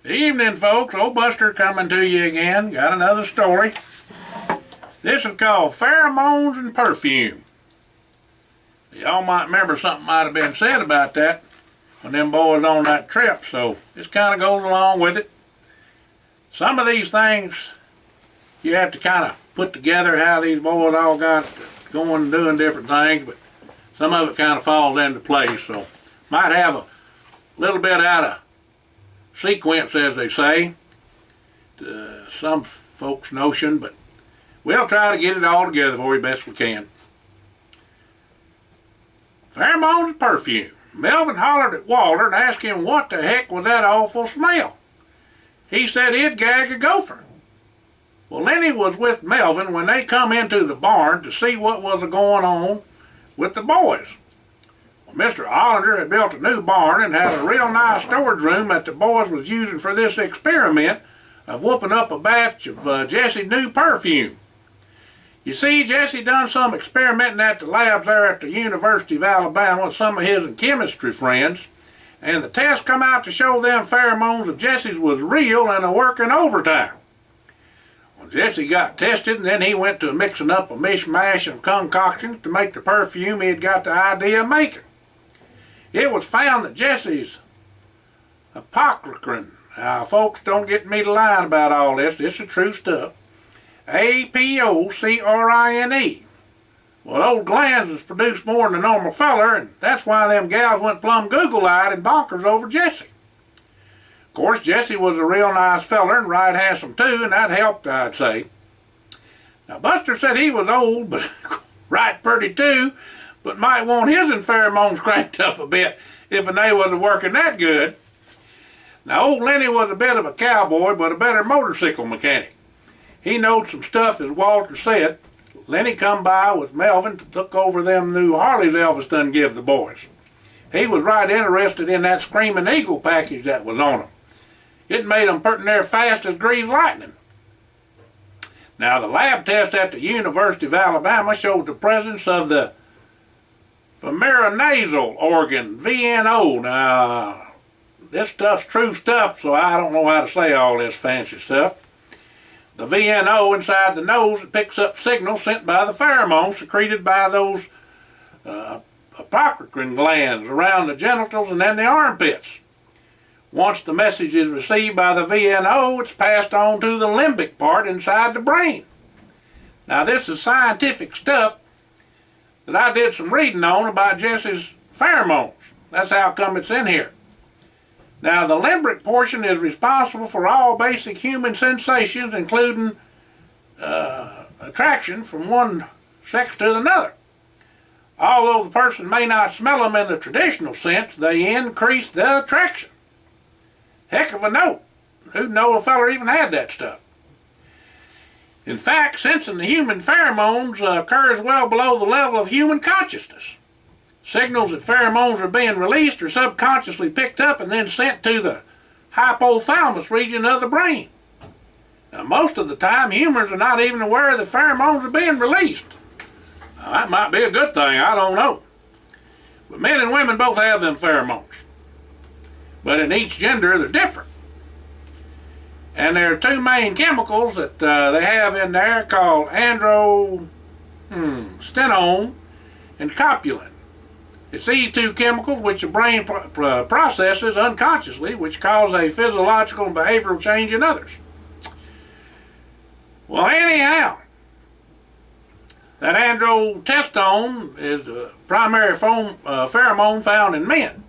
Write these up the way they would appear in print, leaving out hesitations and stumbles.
Evening, folks. Old Buster coming to you again. Got another story. This is called Phermones Perfume. Y'all might remember something might have been said about that when them boys on that trip, so this kind of goes along with it. Some of these things you have to kind of put together how these boys all got going and doing different things, but some of it kind of falls into place, so might have a little bit out of sequence, as they say, to some folks' notion, but we'll try to get it all together for you best we can. Phermones Perfume. Melvin hollered at Walter and asked him what the heck was that awful smell. He said he'd gag a gopher. Well, Lenny was with Melvin when they come into the barn to see what was going on with the boys. Mr. Hollander had built a new barn and had a real nice storage room that the boys was using for this experiment of whooping up a batch of Jesse's new perfume. You see, Jesse done some experimenting at the labs there at the University of Alabama with some of his chemistry friends, and the test come out to show them pheromones of Jesse's was real and a working overtime. Well, Jesse got tested, and then he went to mixing up a mishmash of concoctions to make the perfume he had got the idea of making. It was found that Jesse's apocrine, now folks, don't get me to lying about all this, this is true stuff, APOCRINE. Well, old glands has produced more than a normal feller, and that's why them gals went plumb Google-eyed and bonkers over Jesse. Of course, Jesse was a real nice feller and right handsome too, and that helped, I'd say. Now, Buster said he was old, but right pretty too, but might want his pheromones cranked up a bit if they wasn't working that good. Now, old Lenny was a bit of a cowboy, but a better motorcycle mechanic. He knowed some stuff, as Walter said. Lenny come by with Melvin to look over them new Harleys Elvis done give the boys. He was right interested in that Screaming Eagle package that was on them. It made them pretty near fast as greased lightning. Now, the lab test at the University of Alabama showed the presence of the nasal organ, VNO. Now, this stuff's true stuff, so I don't know how to say all this fancy stuff. The VNO inside the nose, it picks up signals sent by the pheromones secreted by those apocrine glands around the genitals and then the armpits. Once the message is received by the VNO, it's passed on to the limbic part inside the brain. Now, this is scientific stuff that I did some reading on about Jesse's pheromones. That's how come it's in here. Now, the limbic portion is responsible for all basic human sensations, including attraction from one sex to another. Although the person may not smell them in the traditional sense, they increase the attraction. Heck of a note. Who'd know a feller even had that stuff? In fact, sensing the human pheromones occurs well below the level of human consciousness. Signals that pheromones are being released are subconsciously picked up and then sent to the hypothalamus region of the brain. Now, most of the time, humans are not even aware the pheromones are being released. Now, that might be a good thing, I don't know. But men and women both have them pheromones. But in each gender, they're different. And there are two main chemicals that they have in there called androstenone and copulin. It's these two chemicals which the brain processes unconsciously, which cause a physiological and behavioral change in others. Well, anyhow, that androstenone is the primary pheromone found in men.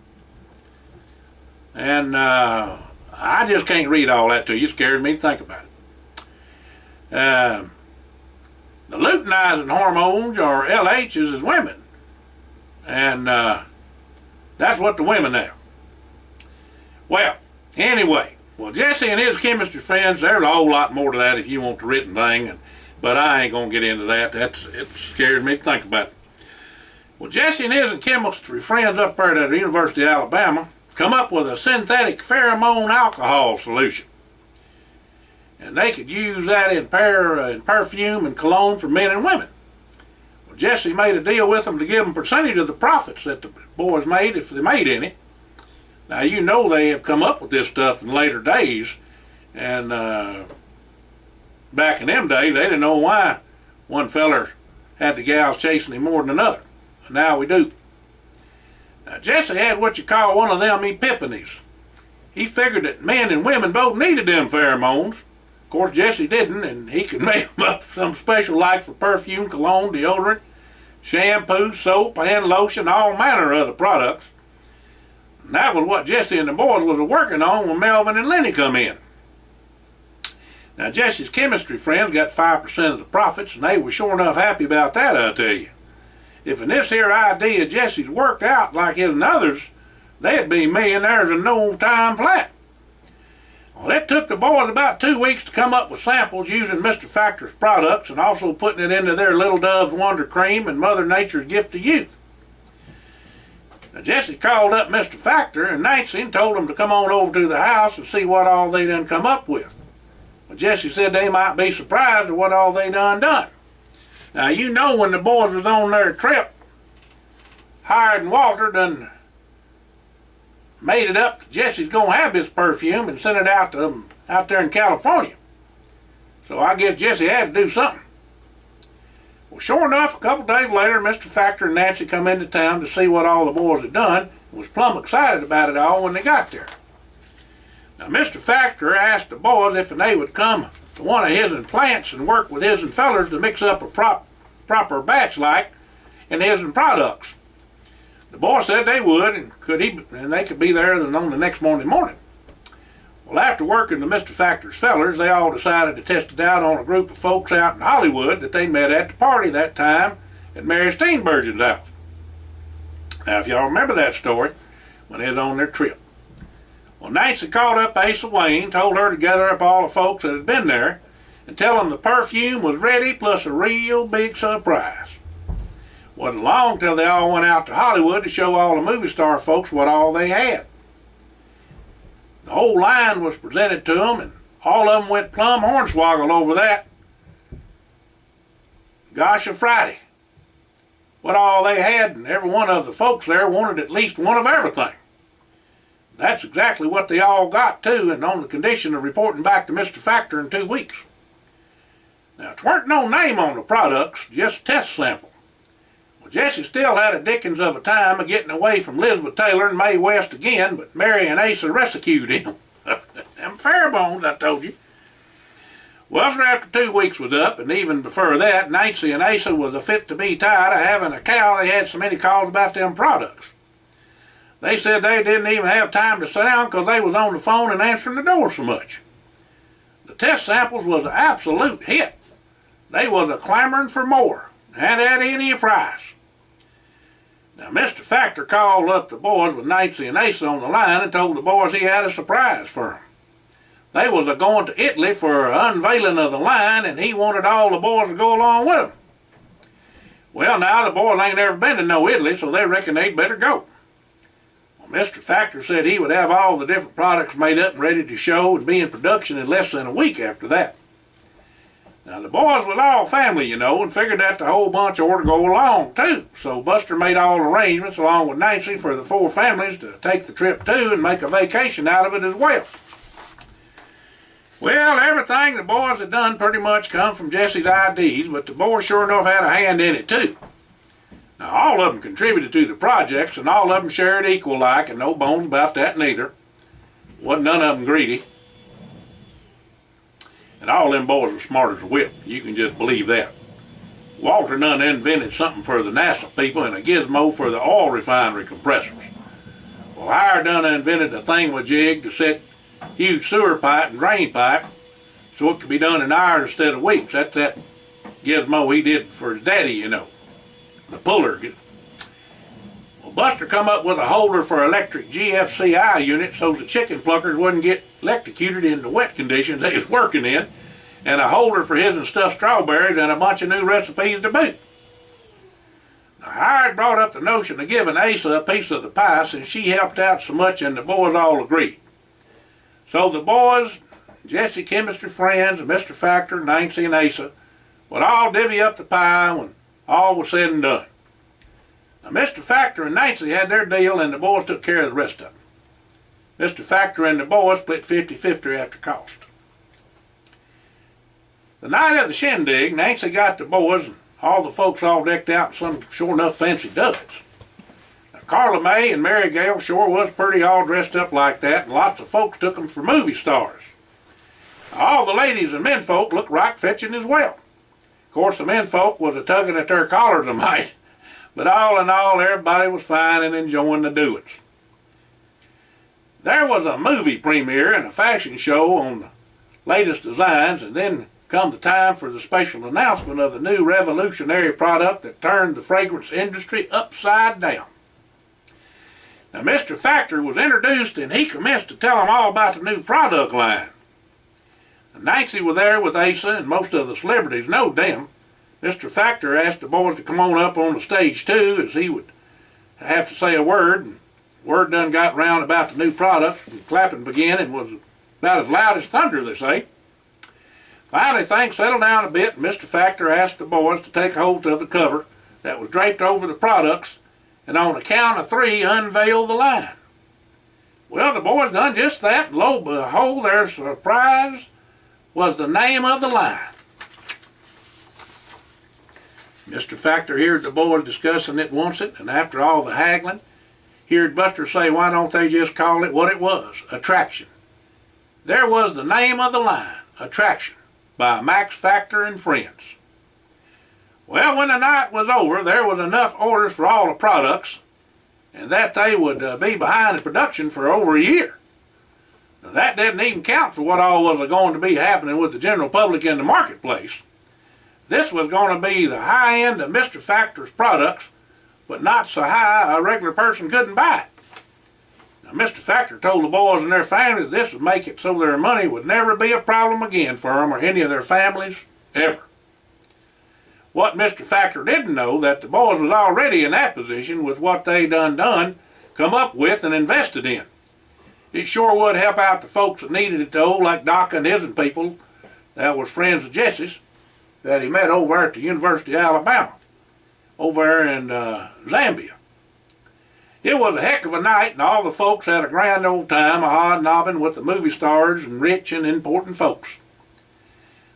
And I just can't read all that to you. It scared me to think about it. The luteinizing hormones, or LHs, is women. And that's what the women have. Well, anyway, Jesse and his chemistry friends, there's a whole lot more to that if you want the written thing, but I ain't going to get into that. It scared me to think about it. Well, Jesse and his chemistry friends up there at the University of Alabama come up with a synthetic pheromone alcohol solution. And they could use that in perfume and cologne for men and women. Well, Jesse made a deal with them to give them a percentage of the profits that the boys made, if they made any. Now you know they have come up with this stuff in later days, and back in them days they didn't know why one feller had the gals chasing him more than another. But now we do. Now Jesse had what you call one of them epiphanies. He figured that men and women both needed them pheromones. Of course Jesse didn't, and he could make them up some special like for perfume, cologne, deodorant, shampoo, soap, and lotion, all manner of other products. And that was what Jesse and the boys was working on when Melvin and Lenny come in. Now Jesse's chemistry friends got 5% of the profits, and they were sure enough happy about that, I'll tell you. If in this here idea Jesse's worked out like his and others, they'd be millionaires in no time flat. Well, it took the boys about 2 weeks to come up with samples using Mr. Factor's products and also putting it into their Little Dove's Wonder Cream and Mother Nature's Gift to Youth. Now Jesse called up Mr. Factor and Nancy and told them to come on over to the house and see what all they done come up with. Well, Jesse said they might be surprised at what all they done. Now you know when the boys was on their trip, Howard and Walter done made it up that Jesse's gonna have this perfume and sent it out to them out there in California. So I guess Jesse had to do something. Well, sure enough, a couple days later, Mr. Factor and Nancy come into town to see what all the boys had done and was plumb excited about it all when they got there. Now, Mr. Factor asked the boys if they would come to one of his plants and work with his fellers to mix up a proper batch like in his products. The boys said they would, and they could be there on the next morning. Well, after working with Mr. Factor's fellers, they all decided to test it out on a group of folks out in Hollywood that they met at the party that time at Mary Steenburgen's house. Now, if y'all remember that story, when they was on their trip. Well, Nancy called up Asa Wayne, told her to gather up all the folks that had been there, and tell them the perfume was ready, plus a real big surprise. Wasn't long till they all went out to Hollywood to show all the movie star folks what all they had. The whole line was presented to them, and all of them went plumb hornswoggled over that. Gosh of Friday. What all they had, and every one of the folks there wanted at least one of everything. That's exactly what they all got too, and on the condition of reporting back to Mr. Factor in 2 weeks. Now, it weren't no name on the products, just test sample. Well, Jesse still had a dickens of a time of getting away from Elizabeth Taylor and Mae West again, but Mary and Asa rescued him. Them pheromones, I told you. Well, so after 2 weeks was up, and even before that, Nancy and Asa was a fit to be tired of having a cow. They had so many calls about them products. They said they didn't even have time to sit down because they was on the phone and answering the door so much. The test samples was an absolute hit. They was a clamoring for more, and at any price. Now, Mr. Factor called up the boys with Nancy and Asa on the line and told the boys he had a surprise for them. They was a-going to Italy for an unveiling of the line, and he wanted all the boys to go along with him. Well, now, the boys ain't never been to no Italy, so they reckon they'd better go. Mr. Factor said he would have all the different products made up and ready to show and be in production in less than a week after that. Now, the boys was all family, you know, and figured that the whole bunch ought to go along, too. So Buster made all arrangements, along with Nancy, for the 4 families to take the trip, too, and make a vacation out of it as well. Well, everything the boys had done pretty much come from Jesse's ideas, but the boys sure enough had a hand in it, too. Now, all of them contributed to the projects, and all of them shared equal like, and no bones about that neither. Wasn't none of them greedy. And all them boys were smart as a whip. You can just believe that. Walter done invented something for the NASA people and a gizmo for the oil refinery compressors. Well, Howard done invented a thingamajig to set huge sewer pipe and drain pipe so it could be done in hours instead of weeks. That's that gizmo he did for his daddy, you know. The puller. Well, Buster come up with a holder for electric GFCI units so the chicken pluckers wouldn't get electrocuted in the wet conditions they was working in, and a holder for his and stuffed strawberries, and a bunch of new recipes to boot. Now, Howard brought up the notion of giving Asa a piece of the pie since she helped out so much, and the boys all agreed. So the boys, Jesse chemistry friends, and Mr. Factor, Nancy, and Asa would all divvy up the pie when all was said and done. Now, Mr. Factor and Nancy had their deal, and the boys took care of the rest of it. Mr. Factor and the boys split 50-50 after cost. The night of the shindig, Nancy got the boys and all the folks all decked out in some sure enough fancy duds. Now, Carla Mae and Mary Gale sure was pretty all dressed up like that, and lots of folks took them for movie stars. All the ladies and menfolk looked right fetching as well. Of course, the menfolk was a tugging at their collars a mite, but all in all, everybody was fine and enjoying the doings. There was a movie premiere and a fashion show on the latest designs, and then come the time for the special announcement of the new revolutionary product that turned the fragrance industry upside down. Now, Mr. Factor was introduced, and he commenced to tell them all about the new product line. Nancy was there with Asa, and most of the celebrities knowed them. Mr. Factor asked the boys to come on up on the stage too, as he would have to say a word. And word done got round about the new product, and clapping began and was about as loud as thunder, they say. Finally, things settled down a bit, and Mr. Factor asked the boys to take hold of the cover that was draped over the products, and on the count of 3, unveil the line. Well, the boys done just that, and lo and behold, their surprise was the name of the line. Mr. Factor heard the boys discussing it oncet, and after all the haggling, heard Buster say, why don't they just call it what it was, Attraction. There was the name of the line, Attraction, by Max Factor and Friends. Well, when the night was over, there was enough orders for all the products, and that they would be behind in production for over a year. Now, that didn't even count for what all was going to be happening with the general public in the marketplace. This was going to be the high end of Mr. Factor's products, but not so high a regular person couldn't buy it. Now, Mr. Factor told the boys and their families this would make it so their money would never be a problem again for them or any of their families, ever. What Mr. Factor didn't know, that the boys was already in that position with what they done come up with and invested in. It sure would help out the folks that needed it though, like Doc and his people that was friends of Jesse's that he met over at the University of Alabama, over there in Zambia. It was a heck of a night, and all the folks had a grand old time hobnobbing with the movie stars and rich and important folks.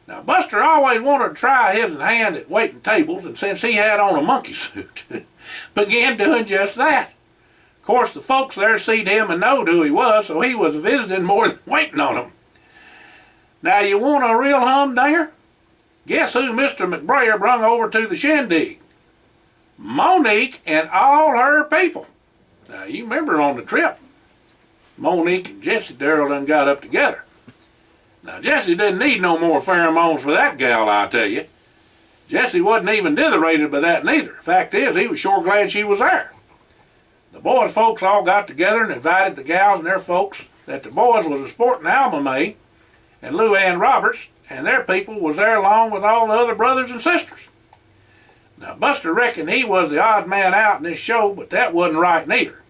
Now, Buster always wanted to try his hand at waiting tables, and since he had on a monkey suit, began doing just that. Of course, the folks there seed him and knowed who he was, so he was visiting more than waiting on them. Now, you want a real humdinger? Guess who Mr. McBrayer brung over to the shindig? Monique and all her people. Now, you remember on the trip, Monique and Jessie Darrell done got up together. Now, Jessie didn't need no more pheromones for that gal, I tell you. Jessie wasn't even ditherated by that neither. Fact is, he was sure glad she was there. The boys' folks all got together and invited the gals and their folks that the boys was a sporting Alma Mae, and Lou Ann Roberts and their people was there along with all the other brothers and sisters. Now, Buster reckoned he was the odd man out in this show, but that wasn't right neither.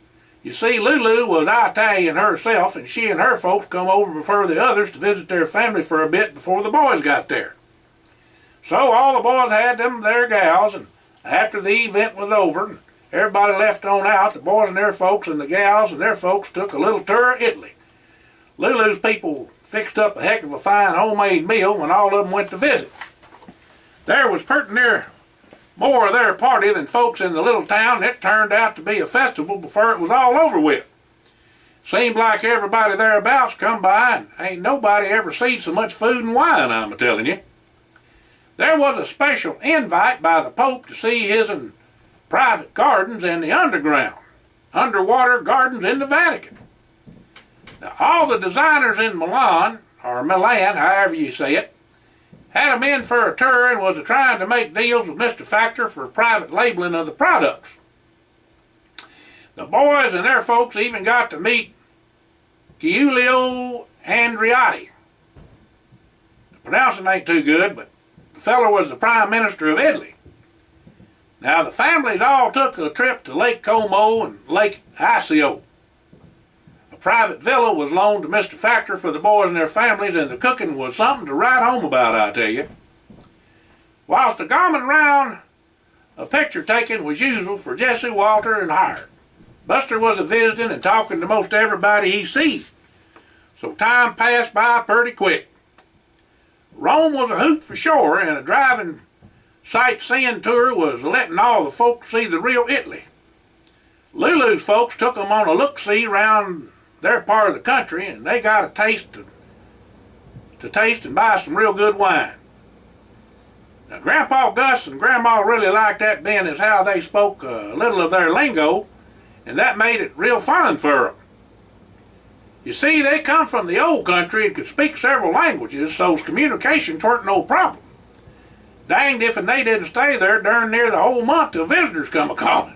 You see, Lulu was Italian herself, and she and her folks come over before the others to visit their family for a bit before the boys got there. So all the boys had them their gals, and after the event was over, and everybody left on out, the boys and their folks and the gals and their folks took a little tour of Italy. Lulu's people fixed up a heck of a fine homemade meal when all of them went to visit. There was pretty near more of their party than folks in the little town, and it turned out to be a festival before it was all over with. Seemed like everybody thereabouts come by, and ain't nobody ever seen so much food and wine, I'm a-telling you. There was a special invite by the Pope to see his private gardens in the underwater gardens in the Vatican. Now, all the designers in Milan, or Milan, however you say it, had them in for a tour and was trying to make deals with Mr. Factor for private labeling of the products. The boys and their folks even got to meet Giulio Andreotti. The pronouncing ain't too good, but the fellow was the Prime Minister of Italy. Now, the families all took a trip to Lake Como and Lake Iseo. A private villa was loaned to Mr. Factor for the boys and their families, and the cooking was something to write home about, I tell you. Whilst the common round of picture taking was usual for Jesse, Walter, and Howard. Buster was a visiting and talking to most everybody he see, so time passed by pretty quick. Rome was a hoot for sure, and a driving sightseeing tour was letting all the folks see the real Italy. Lulu's folks took them on a look-see round their part of the country, and they got a taste to taste and buy some real good wine. Now, Grandpa Gus and Grandma really liked that being as how they spoke a little of their lingo, and that made it real fun for them. You see, they come from the old country and could speak several languages, so communication weren't no problem. Danged if and they didn't stay there darn near the whole month till visitors come a-calling.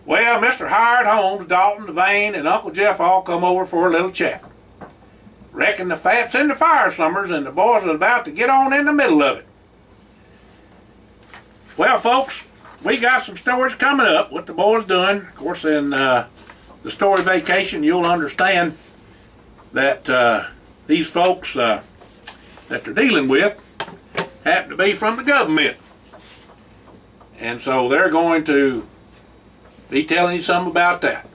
Well, Mr. Howard Holmes, Dalton, Devane, and Uncle Jeff all come over for a little chat. Reckon the fat's in the fire summers and the boys are about to get on in the middle of it. Well, folks, we got some stories coming up, what the boys doing. Of course, in the story vacation, you'll understand that these folks that they're dealing with happen to be from the government. And so they're going to be telling you something about that.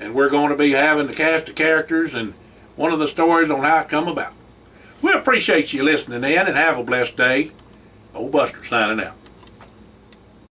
And we're going to be having the cast of characters and one of the stories on how it come about. We appreciate you listening in and have a blessed day. Old Buster signing out.